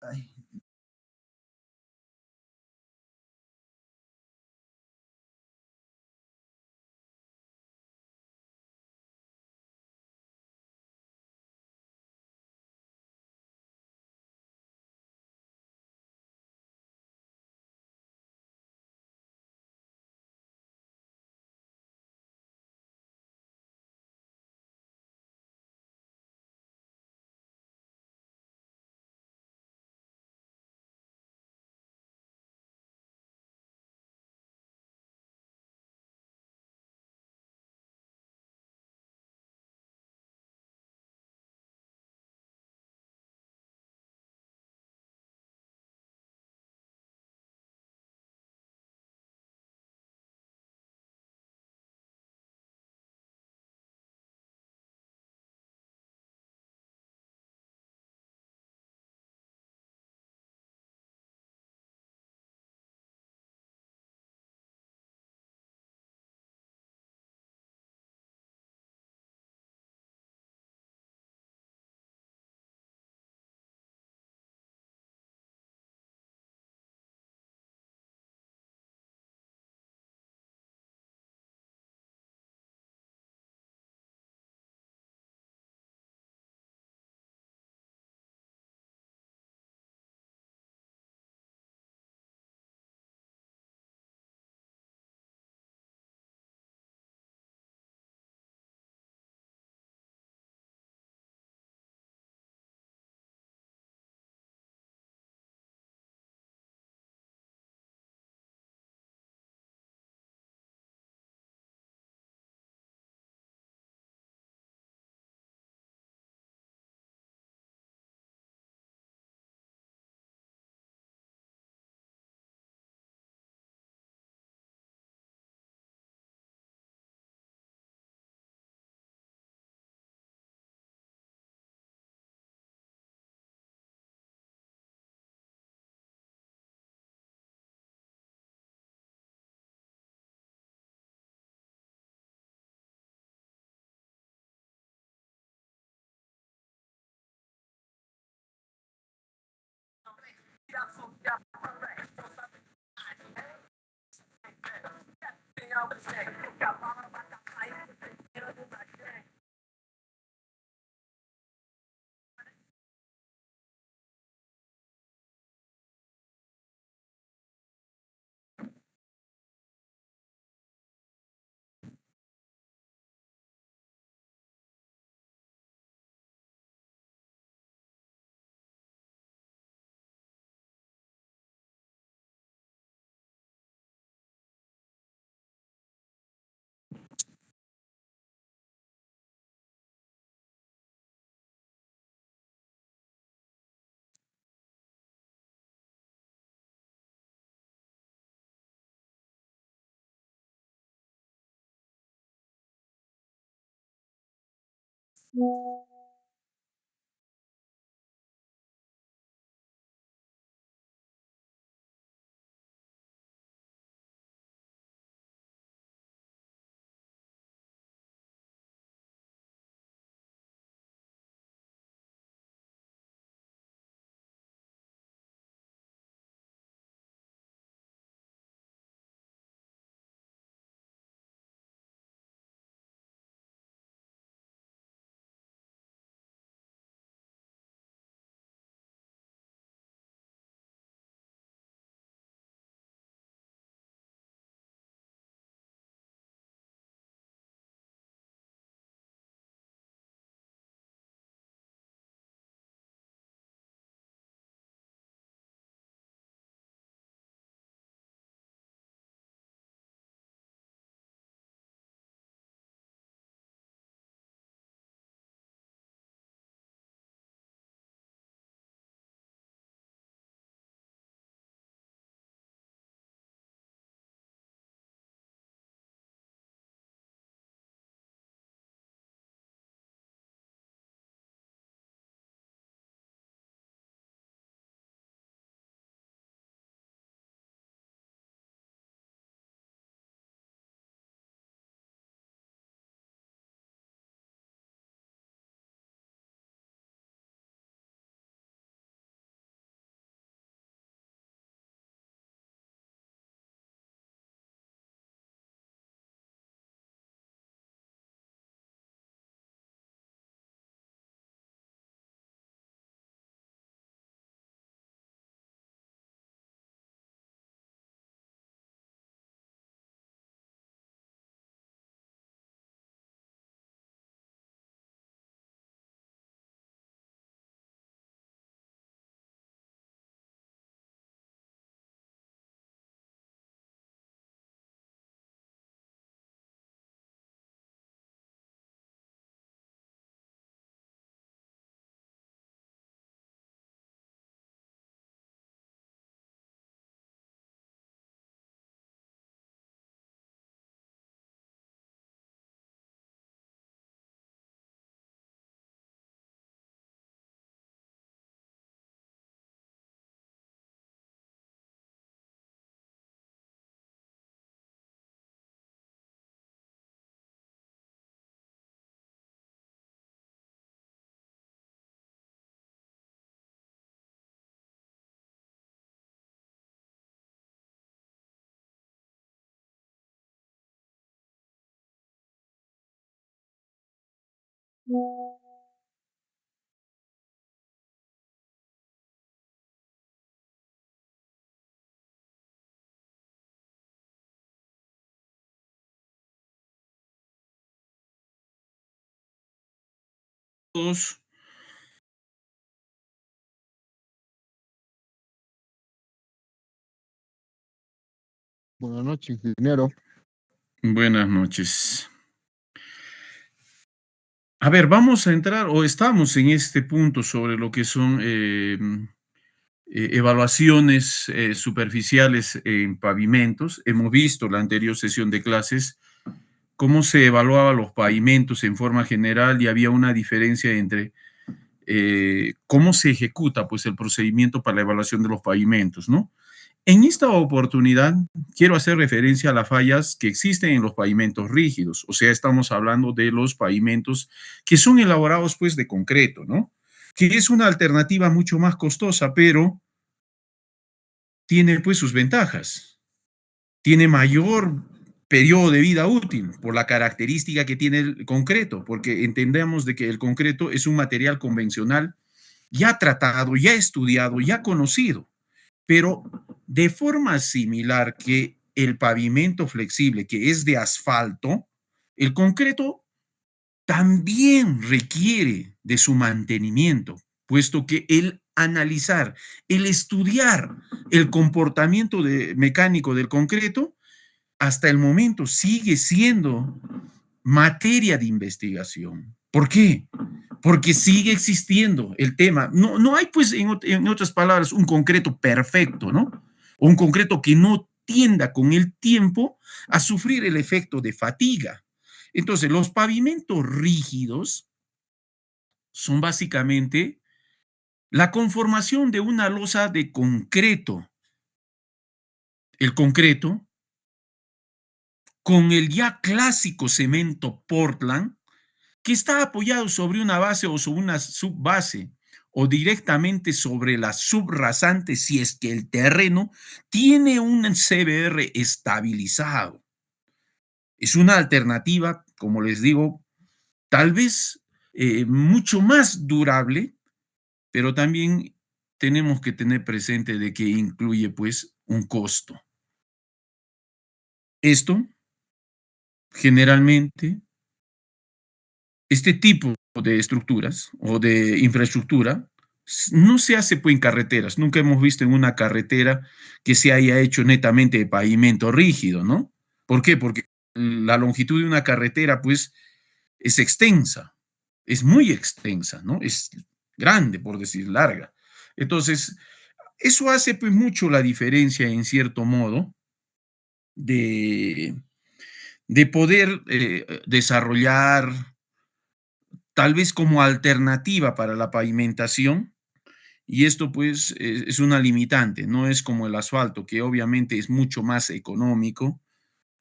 Ay, Todos. Buenas noches, ingeniero. Buenas noches. A ver, vamos a entrar, o estamos en este punto sobre lo que son evaluaciones superficiales en pavimentos. Hemos visto la anterior sesión de clases cómo se evaluaban los pavimentos en forma general y había una diferencia entre cómo se ejecuta pues el procedimiento para la evaluación de los pavimentos, ¿no? En esta oportunidad quiero hacer referencia a las fallas que existen en los pavimentos rígidos, o sea, estamos hablando de los pavimentos que son elaborados pues de concreto, ¿no? Que es una alternativa mucho más costosa, pero tiene pues sus ventajas. Tiene mayor periodo de vida útil por la característica que tiene el concreto, porque entendemos de que el concreto es un material convencional ya tratado, ya estudiado, ya conocido, pero de forma similar que el pavimento flexible, que es de asfalto, el concreto también requiere de su mantenimiento, puesto que el analizar, el estudiar el comportamiento mecánico del concreto, hasta el momento sigue siendo materia de investigación. ¿Por qué? Porque sigue existiendo el tema. No hay, pues, en otras palabras, un concreto perfecto, ¿no? O un concreto que no tienda con el tiempo a sufrir el efecto de fatiga. Entonces, los pavimentos rígidos son básicamente la conformación de una losa de concreto. El concreto con el ya clásico cemento Portland, que está apoyado sobre una base o sobre una subbase o directamente sobre la subrasante si es que el terreno tiene un CBR estabilizado. Es una alternativa, como les digo, tal vez mucho más durable, pero también tenemos que tener presente de que incluye pues un costo. Esto generalmente, este tipo de estructuras o de infraestructura no se hace pues en carreteras. Nunca hemos visto en una carretera que se haya hecho netamente de pavimento rígido, ¿no? ¿Por qué? Porque la longitud de una carretera pues es extensa, es muy extensa, ¿no? Es grande, por decir larga. Entonces, eso hace pues mucho la diferencia en cierto modo de, de poder desarrollar tal vez como alternativa para la pavimentación, y esto pues es una limitante, no es como el asfalto, que obviamente es mucho más económico,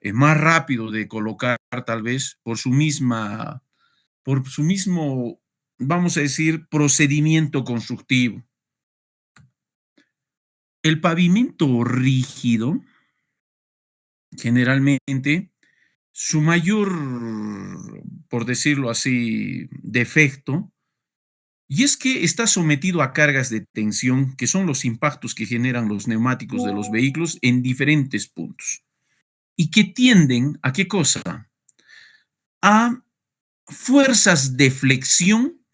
es más rápido de colocar tal vez por su mismo, vamos a decir, procedimiento constructivo. El pavimento rígido, generalmente, su mayor, por decirlo así, defecto, y es que está sometido a cargas de tensión, que son los impactos que generan los neumáticos de los vehículos en diferentes puntos. ¿Y que tienden a qué cosa? A fuerzas de flexión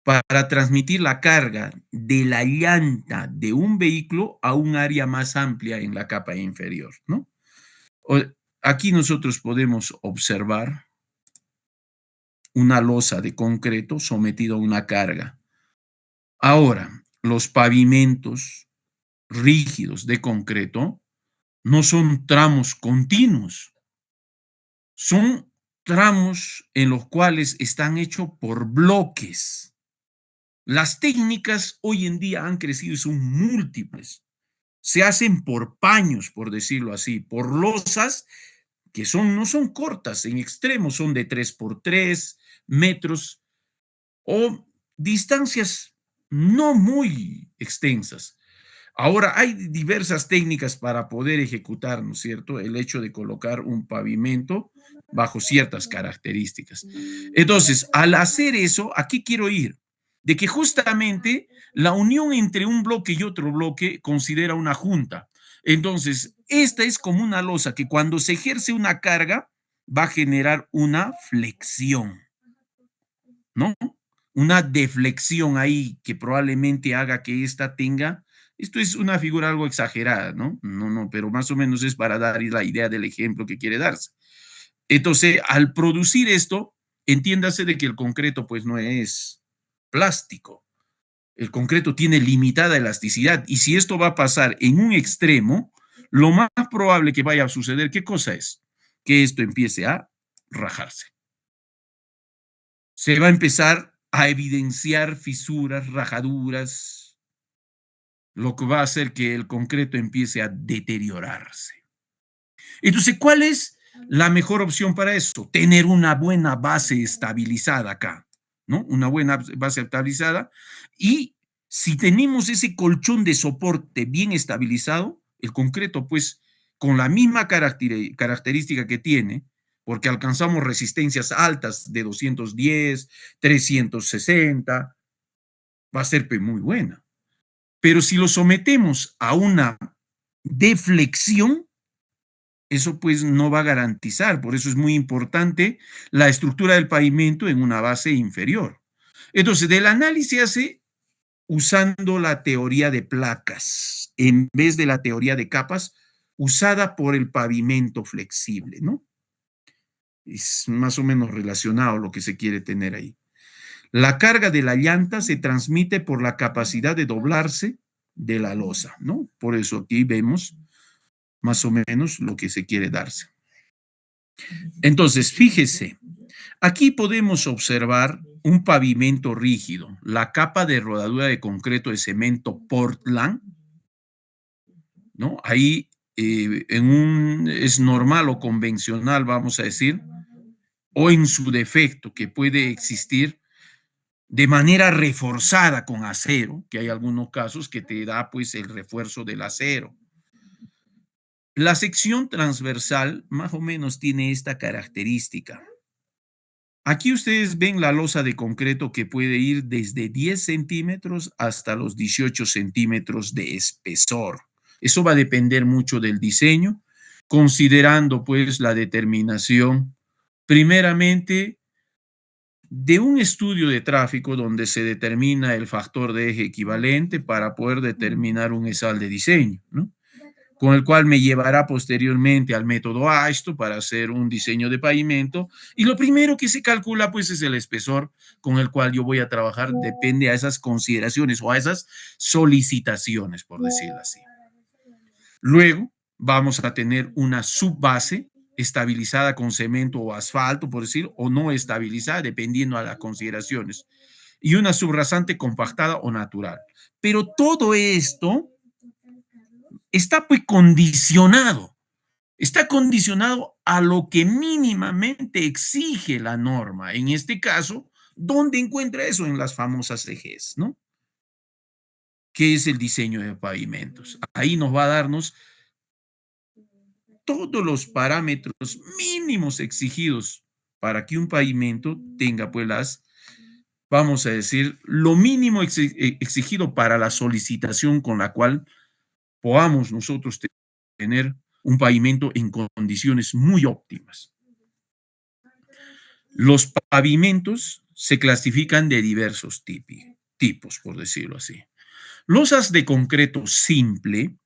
para transmitir la carga de la llanta de un vehículo a un área más amplia en la capa inferior, ¿no? O- Aquí nosotros podemos observar una losa de concreto sometido a una carga. Ahora, los pavimentos rígidos de concreto no son tramos continuos, son tramos en los cuales están hechos por bloques. Las técnicas hoy en día han crecido y son múltiples. Se hacen por paños, por decirlo así, por losas que no son cortas, en extremo son de 3 por 3 metros o distancias no muy extensas. Ahora, hay diversas técnicas para poder ejecutar, ¿no es cierto?, el hecho de colocar un pavimento bajo ciertas características. Entonces, al hacer eso, ¿a qué quiero ir? De que justamente la unión entre un bloque y otro bloque considera una junta. Entonces, esta es como una losa que cuando se ejerce una carga va a generar una flexión, ¿no? Una deflexión ahí que probablemente haga que esta tenga, esto es una figura algo exagerada, ¿no? No, pero más o menos es para dar la idea del ejemplo que quiere darse. Entonces, al producir esto, entiéndase de que el concreto pues no es plástico. El concreto tiene limitada elasticidad y si esto va a pasar en un extremo, lo más probable que vaya a suceder, ¿qué cosa es? Que esto empiece a rajarse. Se va a empezar a evidenciar fisuras, rajaduras, lo que va a hacer que el concreto empiece a deteriorarse. Entonces, ¿cuál es la mejor opción para eso? Tener una buena base estabilizada acá, ¿no? Una buena base estabilizada. Y si tenemos ese colchón de soporte bien estabilizado, el concreto, pues, con la misma característica que tiene, porque alcanzamos resistencias altas de 210, 360, va a ser muy buena. Pero si lo sometemos a una deflexión, eso pues no va a garantizar, por eso es muy importante la estructura del pavimento en una base inferior. Entonces, del análisis se hace usando la teoría de placas en vez de la teoría de capas usada por el pavimento flexible, ¿no? Es más o menos relacionado lo que se quiere tener ahí. La carga de la llanta se transmite por la capacidad de doblarse de la losa, ¿no? Por eso aquí vemos más o menos lo que se quiere darse. Entonces, fíjese, aquí podemos observar un pavimento rígido, la capa de rodadura de concreto de cemento Portland, ¿no? Ahí es normal o convencional, vamos a decir, o en su defecto, que puede existir de manera reforzada con acero, que hay algunos casos que te da pues el refuerzo del acero. La sección transversal más o menos tiene esta característica. Aquí ustedes ven la losa de concreto que puede ir desde 10 centímetros hasta los 18 centímetros de espesor. Eso va a depender mucho del diseño, considerando pues la determinación, primeramente, de un estudio de tráfico donde se determina el factor de eje equivalente para poder determinar un ESAL de diseño, ¿no? Con el cual me llevará posteriormente al método AISTO para hacer un diseño de pavimento. Y lo primero que se calcula, pues, es el espesor con el cual yo voy a trabajar, depende a esas consideraciones o a esas solicitaciones, por decirlo así. Luego vamos a tener una subbase estabilizada con cemento o asfalto, por decir, o no estabilizada, dependiendo a las consideraciones, y una subrasante compactada o natural. Pero todo esto está pues está condicionado a lo que mínimamente exige la norma. En este caso, ¿dónde encuentra eso? En las famosas ejes, ¿no? ¿Qué es el diseño de pavimentos? Ahí nos va a darnos todos los parámetros mínimos exigidos para que un pavimento tenga pues vamos a decir, lo mínimo exigido para la solicitación con la cual podamos nosotros tener un pavimento en condiciones muy óptimas. Los pavimentos se clasifican de diversos tipos, por decirlo así. Losas de concreto simple,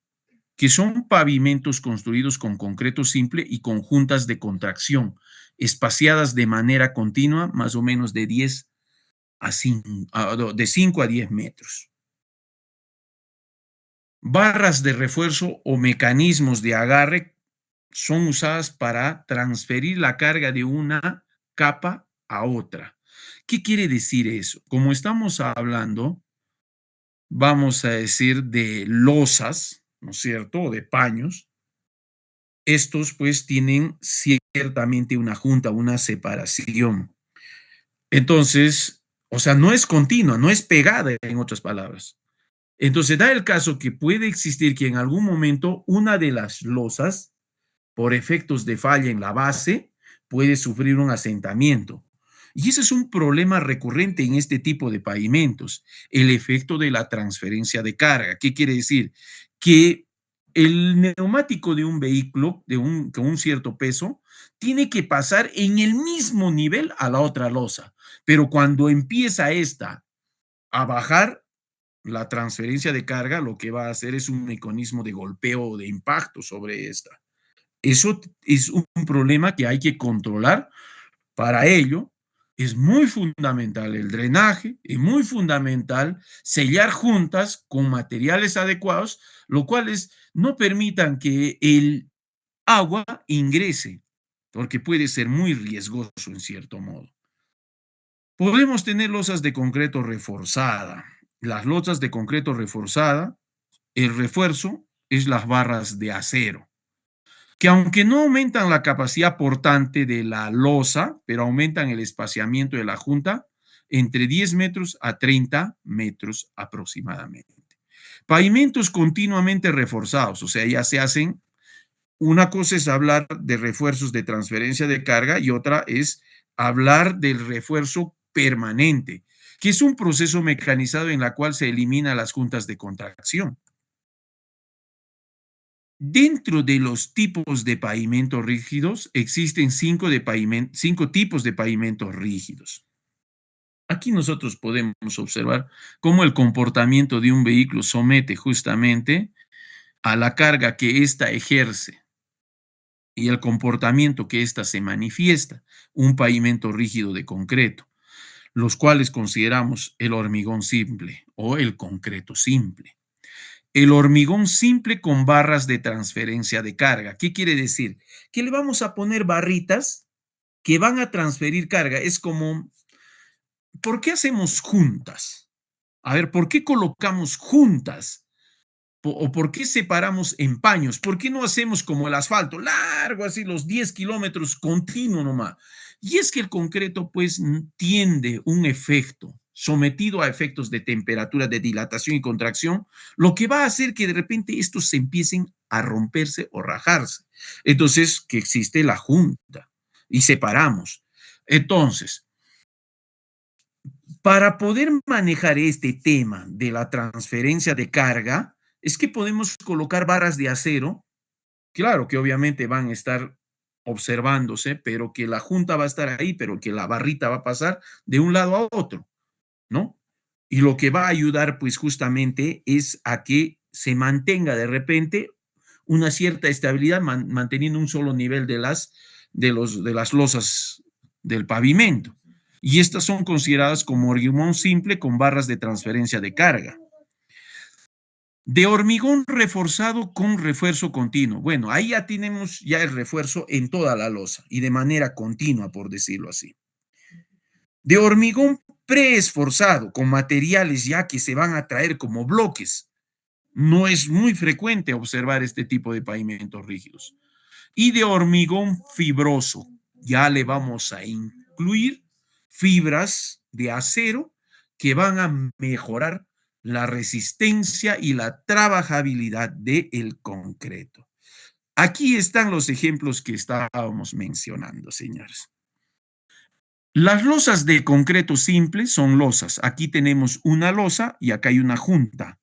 que son pavimentos construidos con concreto simple y con juntas de contracción, espaciadas de manera continua, más o menos de 5 a 10 metros. Barras de refuerzo o mecanismos de agarre son usadas para transferir la carga de una capa a otra. ¿Qué quiere decir eso? Como estamos hablando, vamos a decir, de losas, ¿no es cierto? O de paños. Estos pues tienen ciertamente una junta, una separación. Entonces, o sea, no es continua, no es pegada, en otras palabras. Entonces, da el caso que puede existir que en algún momento una de las losas, por efectos de falla en la base, puede sufrir un asentamiento. Y ese es un problema recurrente en este tipo de pavimentos, el efecto de la transferencia de carga. ¿Qué quiere decir? Que el neumático de un vehículo con un cierto peso tiene que pasar en el mismo nivel a la otra losa, pero cuando empieza esta a bajar, la transferencia de carga lo que va a hacer es un mecanismo de golpeo o de impacto sobre esta. Eso es un problema que hay que controlar. Para ello, es muy fundamental el drenaje, es muy fundamental sellar juntas con materiales adecuados, lo cuales no permitan que el agua ingrese, porque puede ser muy riesgoso en cierto modo. Podemos tener losas de concreto reforzada. Las losas de concreto reforzada, el refuerzo es las barras de acero, que aunque no aumentan la capacidad portante de la losa, pero aumentan el espaciamiento de la junta entre 10 metros a 30 metros aproximadamente. Pavimentos continuamente reforzados, o sea, ya se hacen, una cosa es hablar de refuerzos de transferencia de carga y otra es hablar del refuerzo permanente, que es un proceso mecanizado en la cual se eliminan las juntas de contracción. Dentro de los tipos de pavimentos rígidos, existen cinco tipos de pavimentos rígidos. Aquí nosotros podemos observar cómo el comportamiento de un vehículo somete justamente a la carga que ésta ejerce y el comportamiento que ésta se manifiesta, un pavimento rígido de concreto, los cuales consideramos el hormigón simple o el concreto simple. El hormigón simple con barras de transferencia de carga. ¿Qué quiere decir? Que le vamos a poner barritas que van a transferir carga. Es como, ¿por qué hacemos juntas? A ver, ¿por qué colocamos juntas? ¿O por qué separamos en paños? ¿Por qué no hacemos como el asfalto, largo, así los 10 kilómetros continuo nomás? Y es que el concreto pues tiende un efecto sometido a efectos de temperatura, de dilatación y contracción, lo que va a hacer que de repente estos se empiecen a romperse o rajarse. Entonces, que existe la junta y separamos. Entonces, para poder manejar este tema de la transferencia de carga, es que podemos colocar barras de acero, claro que obviamente van a estar observándose, pero que la junta va a estar ahí, pero que la barrita va a pasar de un lado a otro, ¿no? Y lo que va a ayudar, pues justamente, es a que se mantenga de repente una cierta estabilidad, manteniendo un solo nivel de las losas del pavimento. Y estas son consideradas como hormigón simple con barras de transferencia de carga. De hormigón reforzado con refuerzo continuo. Bueno, ahí ya tenemos ya el refuerzo en toda la losa y de manera continua, por decirlo así. De hormigón preesforzado con materiales ya que se van a traer como bloques. No es muy frecuente observar este tipo de pavimentos rígidos. Y de hormigón fibroso. Ya le vamos a incluir fibras de acero que van a mejorar la resistencia y la trabajabilidad del concreto. Aquí están los ejemplos que estábamos mencionando, señores. Las losas de concreto simple son losas. Aquí tenemos una losa y acá hay una junta.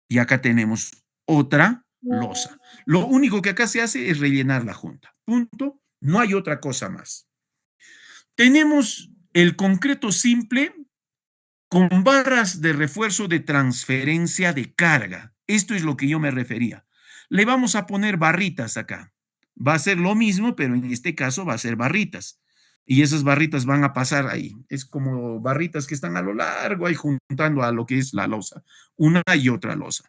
Y acá tenemos otra losa. Lo único que acá se hace es rellenar la junta. Punto. No hay otra cosa más. Tenemos el concreto simple con barras de refuerzo de transferencia de carga. Esto es lo que yo me refería. Le vamos a poner barritas acá. Va a ser lo mismo, pero en este caso va a ser barritas. Y esas barritas van a pasar ahí. Es como barritas que están a lo largo ahí juntando a lo que es la losa. Una y otra losa.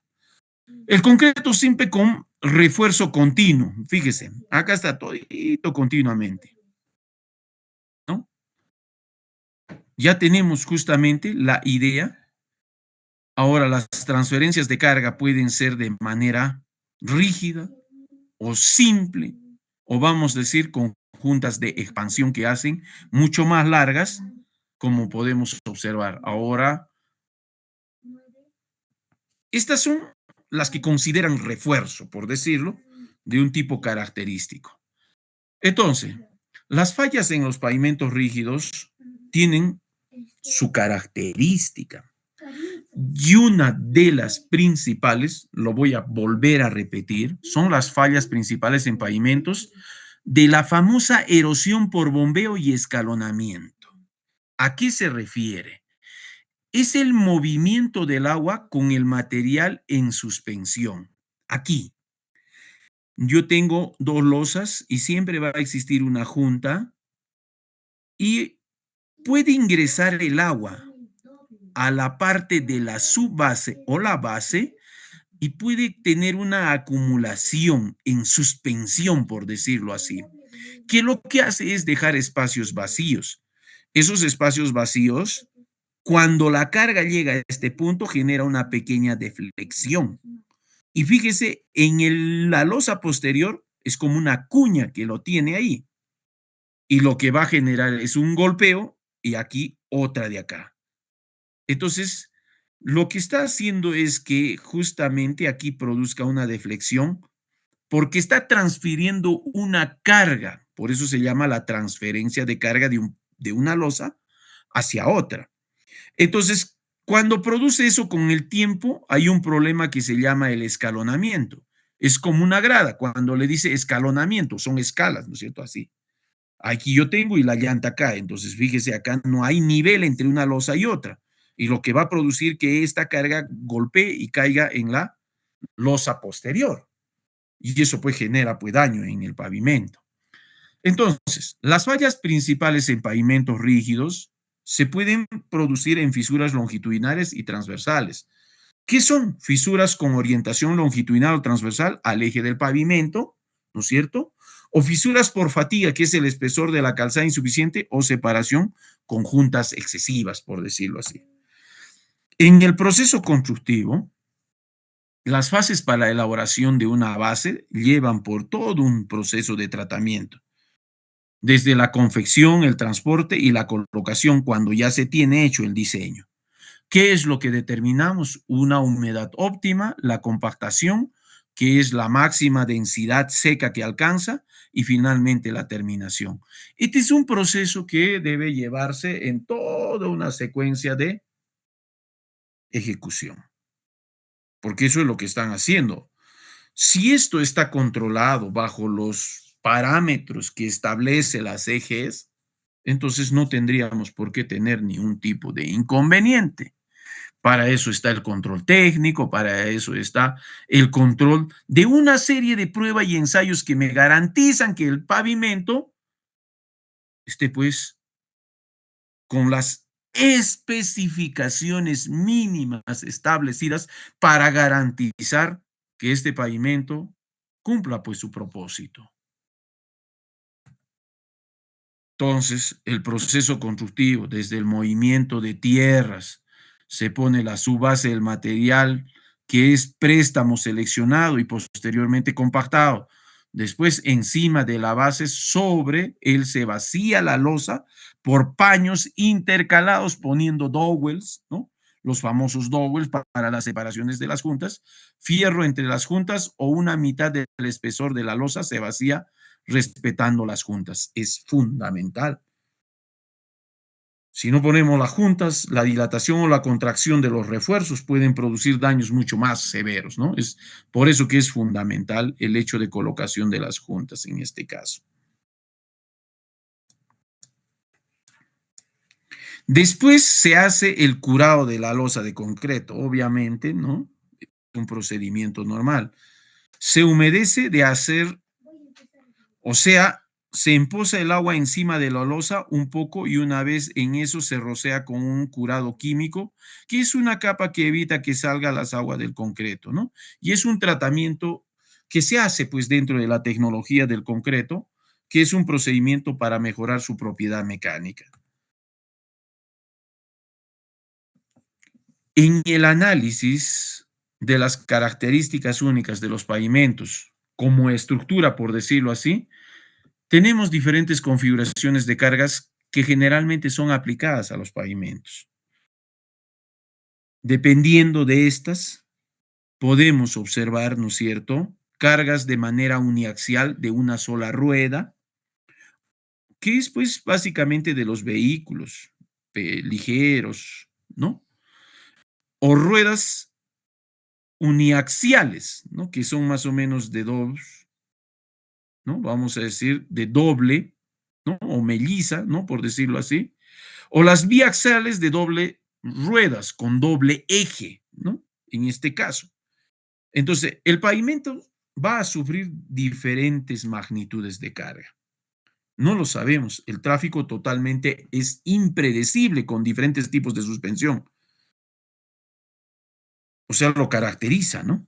El concreto simple con refuerzo continuo. Fíjese, acá está todito continuamente, ¿no? Ya tenemos justamente la idea. Ahora, las transferencias de carga pueden ser de manera rígida o simple, o vamos a decir con juntas de expansión que hacen mucho más largas, como podemos observar. Ahora, estas son las que consideran refuerzo, por decirlo, de un tipo característico. Entonces, Las fallas en los pavimentos rígidos tienen su característica. Y una de las principales, lo voy a volver a repetir, son las fallas principales en pavimentos de la famosa erosión por bombeo y escalonamiento. ¿A qué se refiere? Es el movimiento del agua con el material en suspensión. Aquí, yo tengo dos losas y siempre va a existir una junta y puede ingresar el agua a la parte de la subbase o la base y puede tener una acumulación en suspensión, por decirlo así, que lo que hace es dejar espacios vacíos. Esos espacios vacíos, cuando la carga llega a este punto, genera una pequeña deflexión. Y fíjese, la losa posterior es como una cuña que lo tiene ahí. Y lo que va a generar es un golpeo y aquí otra de acá. Entonces, lo que está haciendo es que justamente aquí produzca una deflexión porque está transfiriendo una carga. Por eso se llama la transferencia de carga de una losa hacia otra. Entonces, cuando produce eso con el tiempo, hay un problema que se llama el escalonamiento. Es como una grada. Cuando le dice escalonamiento, son escalas, ¿no es cierto? Así. Aquí yo tengo y la llanta acá. Entonces, fíjese, acá no hay nivel entre una losa y otra. Y lo que va a producir que esta carga golpee y caiga en la losa posterior. Y eso pues genera pues daño en el pavimento. Entonces, las fallas principales en pavimentos rígidos se pueden producir en fisuras longitudinales y transversales. ¿Qué son? Fisuras con orientación longitudinal o transversal al eje del pavimento, ¿no es cierto? O fisuras por fatiga, que es el espesor de la calzada insuficiente o separación con juntas excesivas, por decirlo así. En el proceso constructivo, las fases para la elaboración de una base llevan por todo un proceso de tratamiento, desde la confección, el transporte y la colocación cuando ya se tiene hecho el diseño. ¿Qué es lo que determinamos? Una humedad óptima, la compactación, que es la máxima densidad seca que alcanza, y finalmente la terminación. Este es un proceso que debe llevarse en toda una secuencia de ejecución, porque eso es lo que están haciendo. Si esto está controlado bajo los parámetros que establece la CGS, entonces no tendríamos por qué tener ningún tipo de inconveniente. Para eso está el control técnico, para eso está el control de una serie de pruebas y ensayos que me garantizan que el pavimento esté pues con las especificaciones mínimas establecidas para garantizar que este pavimento cumpla pues su propósito. Entonces, el proceso constructivo, desde el movimiento de tierras, se pone la subbase del material, que es préstamo seleccionado y posteriormente compactado. Después, encima de la base, sobre él se vacía la losa por paños intercalados, poniendo dowels, ¿no? Los famosos dowels para las separaciones de las juntas, fierro entre las juntas o una mitad del espesor de la losa se vacía respetando las juntas. Es fundamental. Si no ponemos las juntas, la dilatación o la contracción de los refuerzos pueden producir daños mucho más severos, ¿no? Es por eso que es fundamental el hecho de colocación de las juntas en este caso. Después se hace el curado de la losa de concreto, obviamente, ¿no? Es un procedimiento normal. Se humedece de hacer, o sea, se empoza el agua encima de la losa un poco y una vez en eso se rocea con un curado químico, que es una capa que evita que salga las aguas del concreto, ¿no? Y es un tratamiento que se hace pues dentro de la tecnología del concreto, que es un procedimiento para mejorar su propiedad mecánica. En el análisis de las características únicas de los pavimentos como estructura, por decirlo así, tenemos diferentes configuraciones de cargas que generalmente son aplicadas a los pavimentos. Dependiendo de estas, podemos observar, ¿no es cierto?, cargas de manera uniaxial de una sola rueda, que es pues básicamente de los vehículos ligeros, ¿no? O ruedas uniaxiales, ¿no? Que son más o menos de dos, ¿no? Vamos a decir de doble, ¿no? O melliza, ¿no? Por decirlo así. O las biaxiales de doble ruedas con doble eje, ¿no? En este caso. Entonces, el pavimento va a sufrir diferentes magnitudes de carga. No lo sabemos. El tráfico totalmente es impredecible con diferentes tipos de suspensión. O sea, lo caracteriza, ¿no?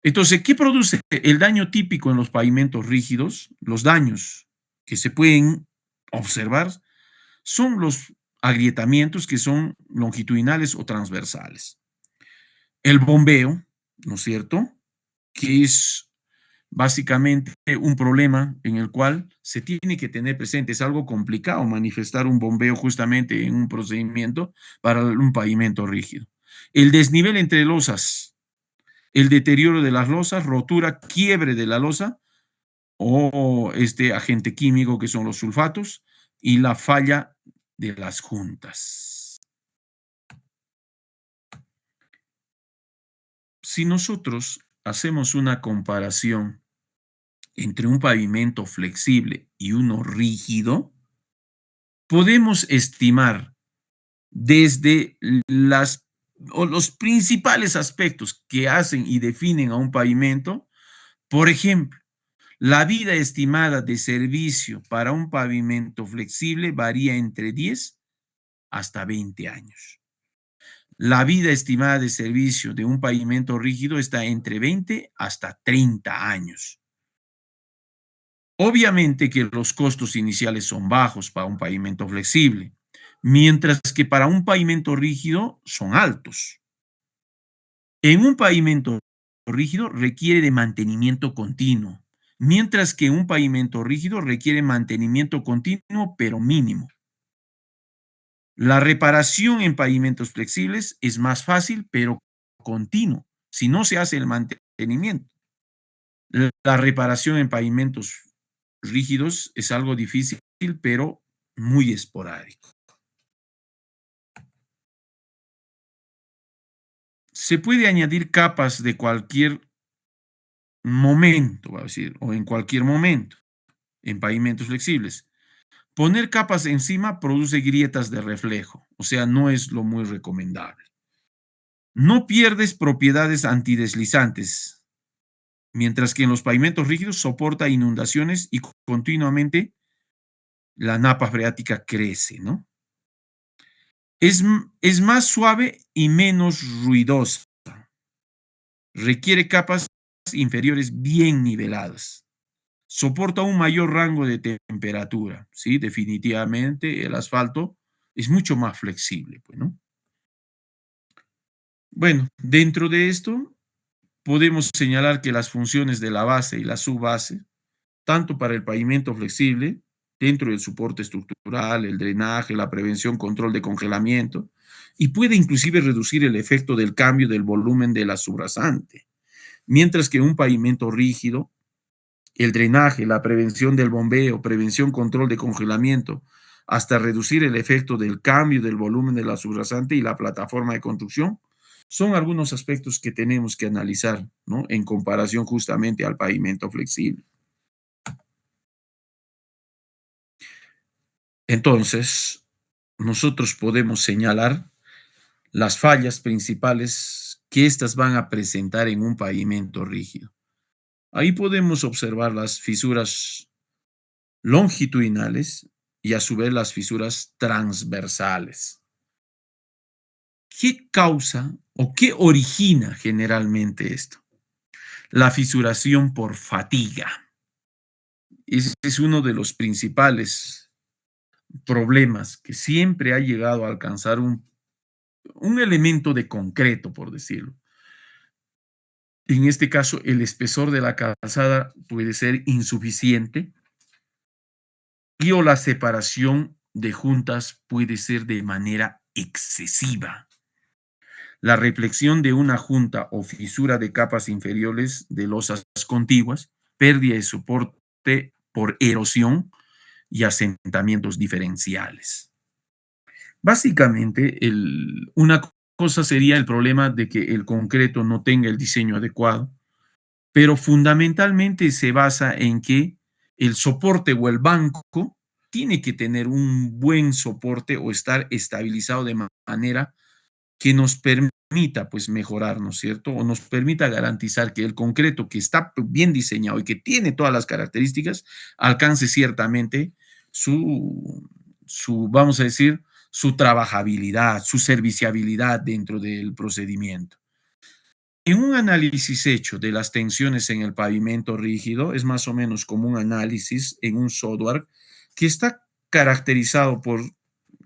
Entonces, ¿qué produce el daño típico en los pavimentos rígidos? Los daños que se pueden observar son los agrietamientos que son longitudinales o transversales. El bombeo, ¿no es cierto? Que es básicamente un problema en el cual se tiene que tener presente. Es algo complicado manifestar un bombeo justamente en un procedimiento para un pavimento rígido. El desnivel entre losas, el deterioro de las losas, rotura, quiebre de la losa o este agente químico que son los sulfatos y la falla de las juntas. Si nosotros hacemos una comparación entre un pavimento flexible y uno rígido, podemos estimar desde los principales aspectos que hacen y definen a un pavimento. Por ejemplo, la vida estimada de servicio para un pavimento flexible varía entre 10 hasta 20 años. La vida estimada de servicio de un pavimento rígido está entre 20 hasta 30 años. Obviamente que los costos iniciales son bajos para un pavimento flexible, mientras que para un pavimento rígido son altos. En un pavimento rígido requiere de mantenimiento continuo, mientras que un pavimento rígido requiere mantenimiento continuo, pero mínimo. La reparación en pavimentos flexibles es más fácil, pero continuo, si no se hace el mantenimiento. La reparación en pavimentos rígidos es algo difícil, pero muy esporádico. Se puede añadir capas de cualquier momento, va a decir, o en cualquier momento, en pavimentos flexibles. Poner capas encima produce grietas de reflejo, o sea, no es lo muy recomendable. No pierdes propiedades antideslizantes, mientras que en los pavimentos rígidos soporta inundaciones y continuamente la napa freática crece, ¿no? Es más suave y menos ruidosa. Requiere capas inferiores bien niveladas. Soporta un mayor rango de temperatura, ¿sí? Definitivamente el asfalto es mucho más flexible, pues, ¿no? Bueno, dentro de esto podemos señalar que las funciones de la base y la subbase, tanto para el pavimento flexible, dentro del soporte estructural, el drenaje, la prevención, control de congelamiento, y puede inclusive reducir el efecto del cambio del volumen de la subrasante. Mientras que un pavimento rígido, el drenaje, la prevención del bombeo, prevención, control de congelamiento, hasta reducir el efecto del cambio del volumen de la subrasante y la plataforma de construcción, son algunos aspectos que tenemos que analizar, ¿no? En comparación justamente al pavimento flexible. Entonces, nosotros podemos señalar las fallas principales que éstas van a presentar en un pavimento rígido. Ahí podemos observar las fisuras longitudinales y a su vez las fisuras transversales. ¿Qué causa o qué origina generalmente esto? La fisuración por fatiga. Ese es uno de los principales problemas que siempre ha llegado a alcanzar un elemento de concreto, por decirlo. En este caso, el espesor de la calzada puede ser insuficiente y o la separación de juntas puede ser de manera excesiva. La reflexión de una junta o fisura de capas inferiores de losas contiguas, pérdida de soporte por erosión y asentamientos diferenciales. Básicamente, una cosa sería el problema de que el concreto no tenga el diseño adecuado, pero fundamentalmente se basa en que el soporte o el banco tiene que tener un buen soporte o estar estabilizado de manera que nos permita pues mejorar, ¿no es cierto? O nos permita garantizar que el concreto que está bien diseñado y que tiene todas las características alcance ciertamente vamos a decir, su trabajabilidad, su serviciabilidad dentro del procedimiento. En un análisis hecho de las tensiones en el pavimento rígido, es más o menos como un análisis en un software que está caracterizado por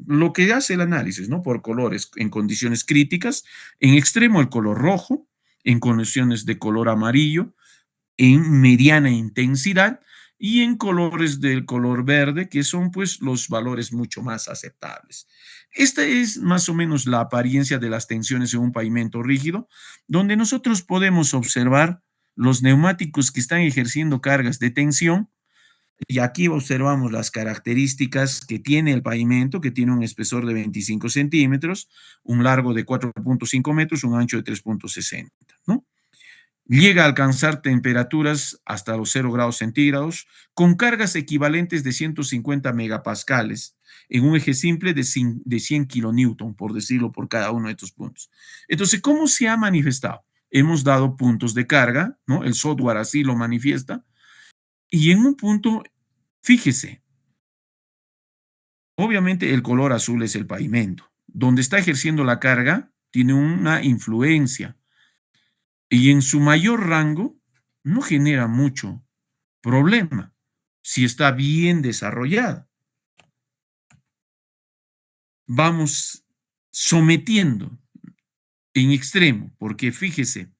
lo que hace el análisis, ¿no? Por colores en condiciones críticas, en extremo el color rojo, en condiciones de color amarillo, en mediana intensidad y en colores del color verde, que son pues los valores mucho más aceptables. Esta es más o menos la apariencia de las tensiones en un pavimento rígido, donde nosotros podemos observar los neumáticos que están ejerciendo cargas de tensión y aquí observamos las características que tiene el pavimento, que tiene un espesor de 25 centímetros, un largo de 4.5 metros, un ancho de 3.60, ¿no? Llega a alcanzar temperaturas hasta los 0 grados centígrados con cargas equivalentes de 150 megapascales en un eje simple de 100 kilonewton, por decirlo, por cada uno de estos puntos. Entonces, ¿cómo se ha manifestado? Hemos dado puntos de carga, ¿no? El software así lo manifiesta. Y en un punto, fíjese, obviamente el color azul es el pavimento. Donde está ejerciendo la carga tiene una influencia y en su mayor rango no genera mucho problema si está bien desarrollada. Vamos sometiendo en extremo, porque fíjese,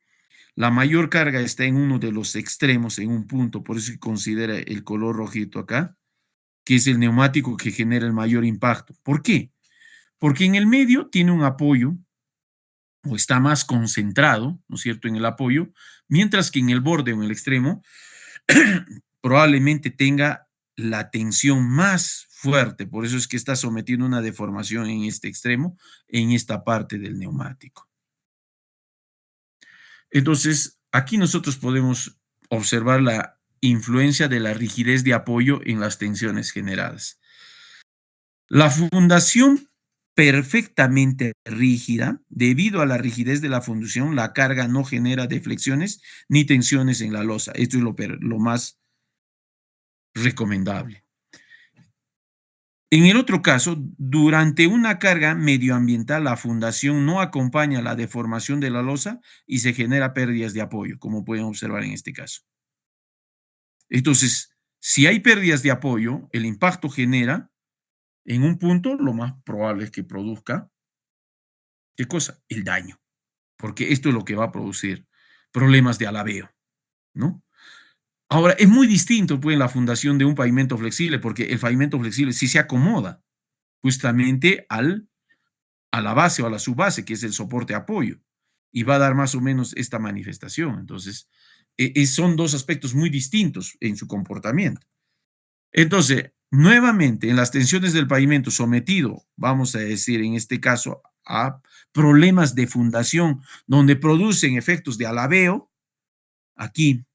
la mayor carga está en uno de los extremos, en un punto, por eso se considera el color rojito acá, que es el neumático que genera el mayor impacto. ¿Por qué? Porque en el medio tiene un apoyo o está más concentrado, ¿no es cierto?, en el apoyo, mientras que en el borde o en el extremo probablemente tenga la tensión más fuerte, por eso es que está sometiendo una deformación en este extremo, en esta parte del neumático. Entonces, aquí nosotros podemos observar la influencia de la rigidez de apoyo en las tensiones generadas. La fundación perfectamente rígida, debido a la rigidez de la fundación, la carga no genera deflexiones ni tensiones en la losa. Esto es lo más recomendable. En el otro caso, durante una carga medioambiental, la fundación no acompaña la deformación de la losa y se genera pérdidas de apoyo, como pueden observar en este caso. Entonces, si hay pérdidas de apoyo, el impacto genera en un punto, lo más probable es que produzca, ¿qué cosa? El daño, porque esto es lo que va a producir problemas de alabeo, ¿no? Ahora, es muy distinto, pues, la fundación de un pavimento flexible, porque el pavimento flexible sí se acomoda justamente a la base o a la subbase, que es el soporte apoyo, y va a dar más o menos esta manifestación. Entonces, son dos aspectos muy distintos en su comportamiento. Entonces, nuevamente, en las tensiones del pavimento sometido, vamos a decir en este caso, a problemas de fundación donde producen efectos de alabeo, aquí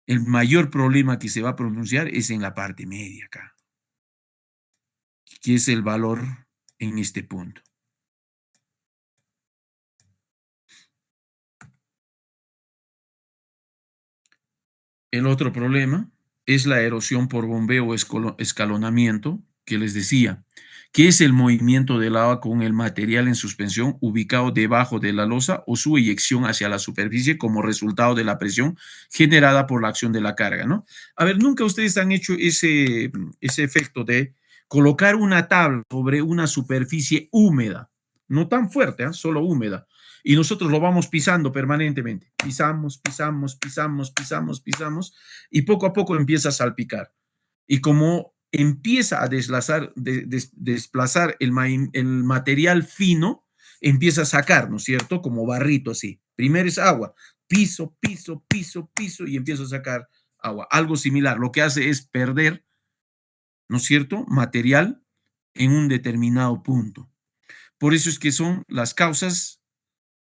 el mayor problema que se va a pronunciar es en la parte media acá, que es el valor en este punto. El otro problema es la erosión por bombeo o escalonamiento, que les decía, que es el movimiento del agua con el material en suspensión ubicado debajo de la losa o su eyección hacia la superficie como resultado de la presión generada por la acción de la carga, ¿no? A ver, nunca ustedes han hecho ese efecto de colocar una tabla sobre una superficie húmeda, no tan fuerte, solo húmeda, y nosotros lo vamos pisando permanentemente. Pisamos, pisamos, pisamos, pisamos, pisamos, y poco a poco empieza a salpicar. Y como empieza a desplazar el material fino, empieza a sacar, ¿no es cierto? Como barrito así. Primero es agua, piso, piso, piso, piso, y empieza a sacar agua. Algo similar. Lo que hace es perder ¿no es cierto?, material en un determinado punto. Por eso es que son las causas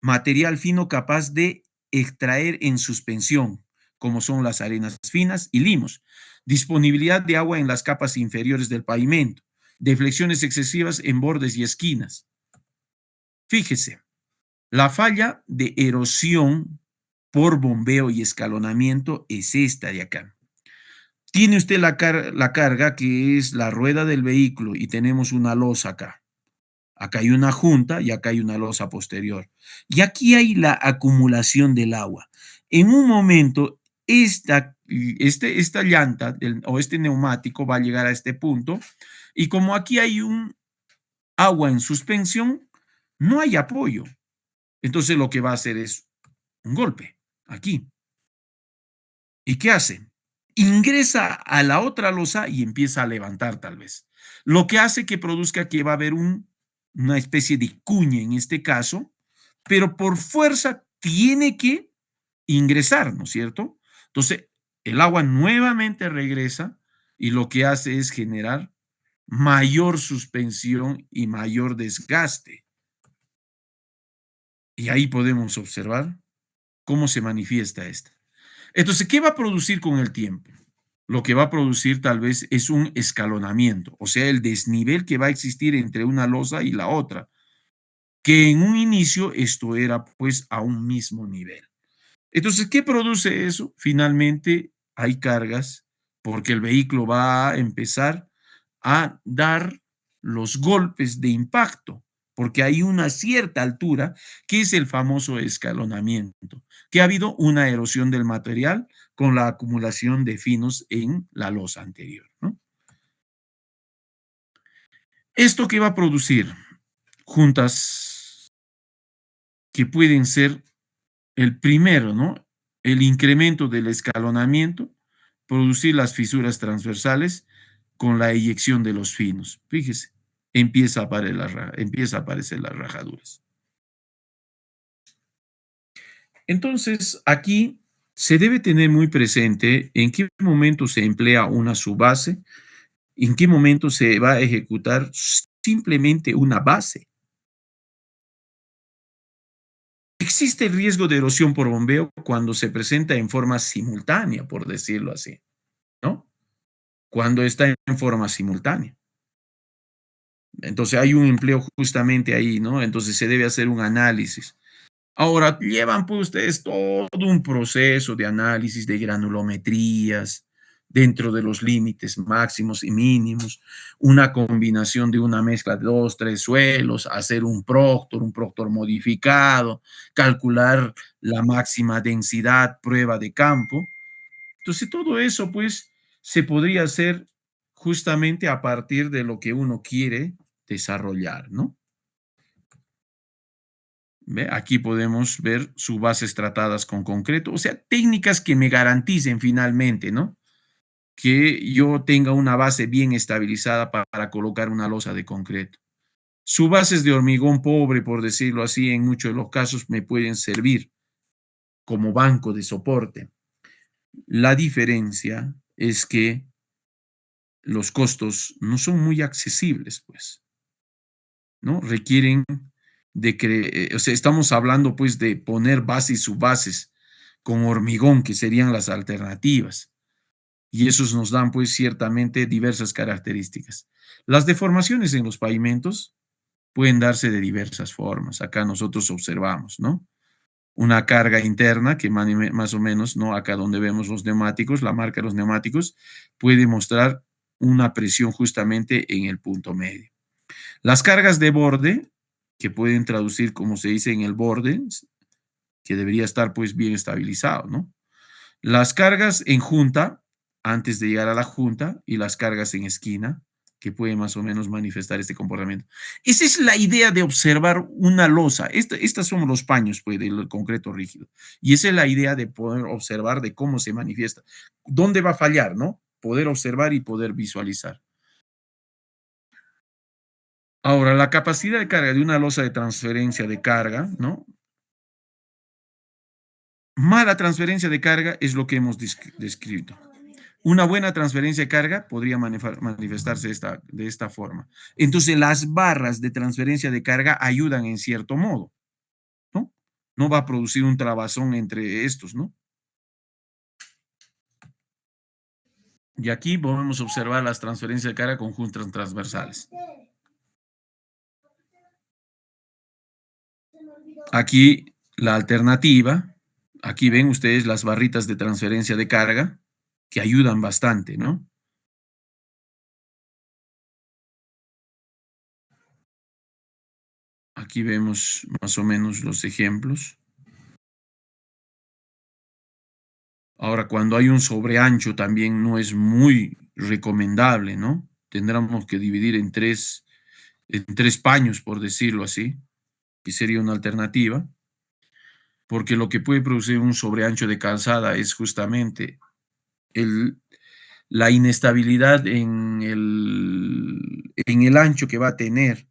material fino capaz de extraer en suspensión, como son las arenas finas y limos, disponibilidad de agua en las capas inferiores del pavimento, deflexiones excesivas en bordes y esquinas. Fíjese, la falla de erosión por bombeo y escalonamiento es esta de acá. Tiene usted la carga que es la rueda del vehículo y tenemos una losa acá. Acá hay una junta y acá hay una losa posterior. Y aquí hay la acumulación del agua. En un momento, esta llanta o este neumático va a llegar a este punto y como aquí hay un agua en suspensión, no hay apoyo. Entonces lo que va a hacer es un golpe aquí. ¿Y qué hace? Ingresa a la otra losa y empieza a levantar tal vez. Lo que hace que produzca que va a haber una especie de cuña en este caso, pero por fuerza tiene que ingresar, ¿no es cierto? Entonces, el agua nuevamente regresa y lo que hace es generar mayor suspensión y mayor desgaste. Y ahí podemos observar cómo se manifiesta esta. Entonces, ¿qué va a producir con el tiempo? Lo que va a producir tal vez es un escalonamiento, o sea, el desnivel que va a existir entre una losa y la otra, que en un inicio esto era pues a un mismo nivel. Entonces, ¿qué produce eso? Finalmente hay cargas porque el vehículo va a empezar a dar los golpes de impacto, porque hay una cierta altura que es el famoso escalonamiento, que ha habido una erosión del material con la acumulación de finos en la losa anterior, ¿no? ¿Esto qué va a producir? Juntas que pueden ser el primero, ¿no? El incremento del escalonamiento, producir las fisuras transversales con la eyección de los finos. Fíjese, empieza a aparecer las rajaduras. Entonces, aquí se debe tener muy presente en qué momento se emplea una subbase, en qué momento se va a ejecutar simplemente una base. Existe el riesgo de erosión por bombeo cuando se presenta en forma simultánea, por decirlo así, ¿no? Cuando está en forma simultánea. Entonces hay un empleo justamente ahí, ¿no? Entonces se debe hacer un análisis. Ahora, llevan pues ustedes todo un proceso de análisis de granulometrías dentro de los límites máximos y mínimos, una combinación de una mezcla de 2, 3 suelos, hacer un proctor modificado, calcular la máxima densidad, prueba de campo. Entonces, todo eso, pues, se podría hacer justamente a partir de lo que uno quiere desarrollar, ¿no? ¿Ve? Aquí podemos ver subbases tratadas con concreto, o sea, técnicas que me garanticen finalmente, ¿no? Que yo tenga una base bien estabilizada para colocar una losa de concreto. Subbases de hormigón pobre, por decirlo así, en muchos de los casos me pueden servir como banco de soporte. La diferencia es que los costos no son muy accesibles, pues, ¿no? Requieren o sea, estamos hablando pues de poner bases y subbases con hormigón, que serían las alternativas, y esos nos dan pues ciertamente diversas características. Las deformaciones en los pavimentos pueden darse de diversas formas. Acá nosotros observamos, ¿no? Una carga interna que más o menos, ¿no? Acá donde vemos los neumáticos, la marca de los neumáticos, puede mostrar una presión justamente en el punto medio. Las cargas de borde, que pueden traducir como se dice en el borde, que debería estar pues bien estabilizado, ¿no? Las cargas en junta, antes de llegar a la junta, y las cargas en esquina, que pueden más o menos manifestar este comportamiento. Esa es la idea de observar una losa. Estas son los paños pues, del concreto rígido. Y esa es la idea de poder observar de cómo se manifiesta. ¿Dónde va a fallar, no? Poder observar y poder visualizar. Ahora, la capacidad de carga de una losa de transferencia de carga, ¿no? Mala transferencia de carga es lo que hemos descrito. Una buena transferencia de carga podría manifestarse de esta forma. Entonces, las barras de transferencia de carga ayudan en cierto modo, ¿no? No va a producir un trabazón entre estos, ¿no? Y aquí podemos observar las transferencias de carga conjuntas transversales. Aquí la alternativa, aquí ven ustedes las barritas de transferencia de carga que ayudan bastante, ¿no? Aquí vemos más o menos los ejemplos. Ahora, cuando hay un sobreancho también no es muy recomendable, ¿no? Tendríamos que dividir en tres paños, por decirlo así, que sería una alternativa, porque lo que puede producir un sobreancho de calzada es justamente la inestabilidad en el ancho que va a tener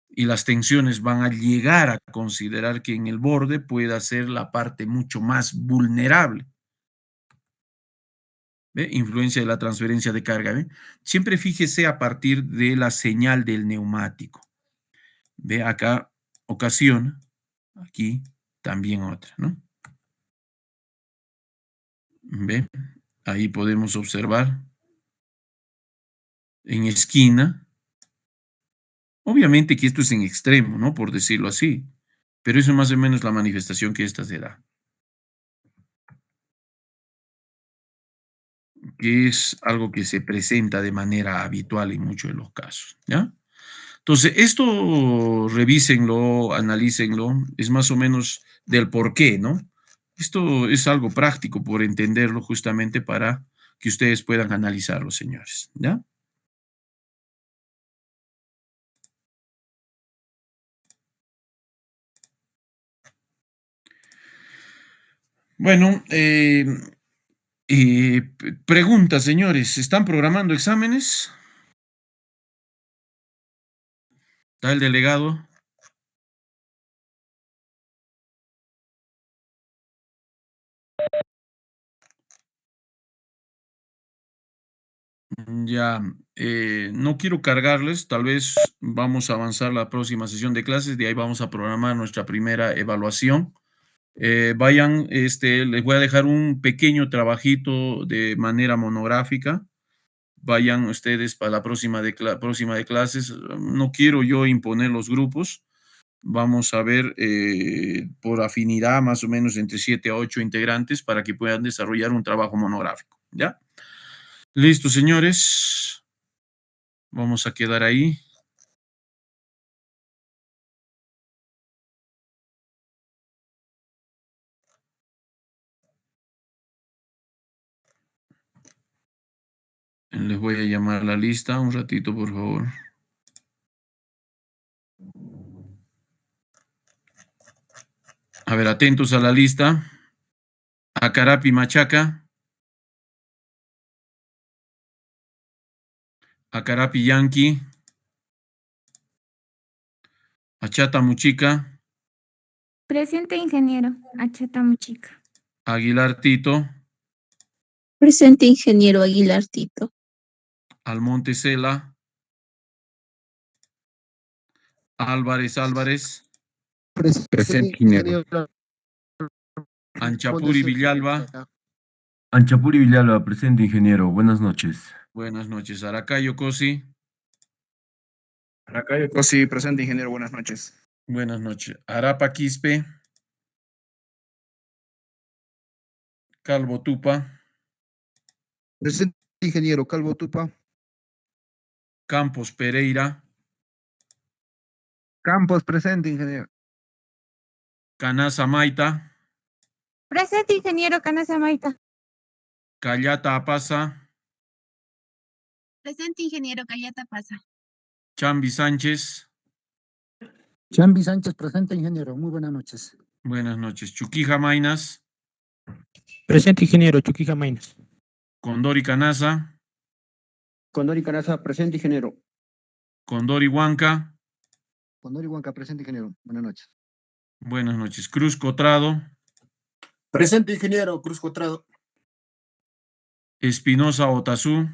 y las tensiones van a llegar a considerar que en el borde pueda ser la parte mucho más vulnerable. ¿Ve? Influencia de la transferencia de carga. ¿Ve? Siempre fíjese a partir de la señal del neumático. Ve acá, ocasión, aquí también otra, ¿no? Ve, ahí podemos observar en esquina. Obviamente que esto es en extremo, ¿no? Por decirlo así. Pero eso es más o menos la manifestación que esta se da. Que es algo que se presenta de manera habitual en muchos de los casos, ¿ya? Entonces, esto revísenlo, analícenlo, es más o menos del por qué, ¿no? Esto es algo práctico por entenderlo justamente para que ustedes puedan analizarlo, señores, ¿ya? Bueno, pregunta, señores, ¿están programando exámenes? ¿Está el delegado? Ya, no quiero cargarles, tal vez vamos a avanzar la próxima sesión de clases, de ahí vamos a programar nuestra primera evaluación. Vayan, les voy a dejar un pequeño trabajito de manera monográfica. Vayan ustedes para la próxima de clases. No quiero yo imponer los grupos. Vamos a ver por afinidad más o menos entre 7 a 8 integrantes para que puedan desarrollar un trabajo monográfico. ¿Ya? Listo, señores. Vamos a quedar ahí. Les voy a llamar a la lista un ratito, por favor. A ver, atentos a la lista. Acarapi Machaca. Acarapi Yankee. Achata Muchica. Presente, ingeniero. Achata Muchica. Aguilar Tito. Presente, ingeniero Aguilar Tito. Almonte Cela. Álvarez Álvarez. Presente, ingeniero. Anchapuri Villalba. Anchapuri Villalba, presente, ingeniero. Buenas noches. Buenas noches. Aracayo Cosi. Aracayo Cosi, presente, ingeniero. Buenas noches. Buenas noches. Arapa Quispe. Calvo Tupa. Presente, ingeniero. Calvo Tupa. Campos Pereira. Campos, presente, ingeniero. Canasa Maita. Presente, ingeniero Canasa Maita. Callata Apasa. Presente, ingeniero Callata Pasa. Chambi Sánchez. Chambi Sánchez, presente, ingeniero. Muy buenas noches. Buenas noches. Chuquija Mainas. Presente, ingeniero. Chuquija Mainas. Condori Canasa. Condori Canasa, presente, ingeniero. Condori Huanca. Condori Huanca, presente, ingeniero. Buenas noches. Buenas noches. Cruz Cotrado. Presente, ingeniero. Cruz Cotrado. Espinosa Otazú,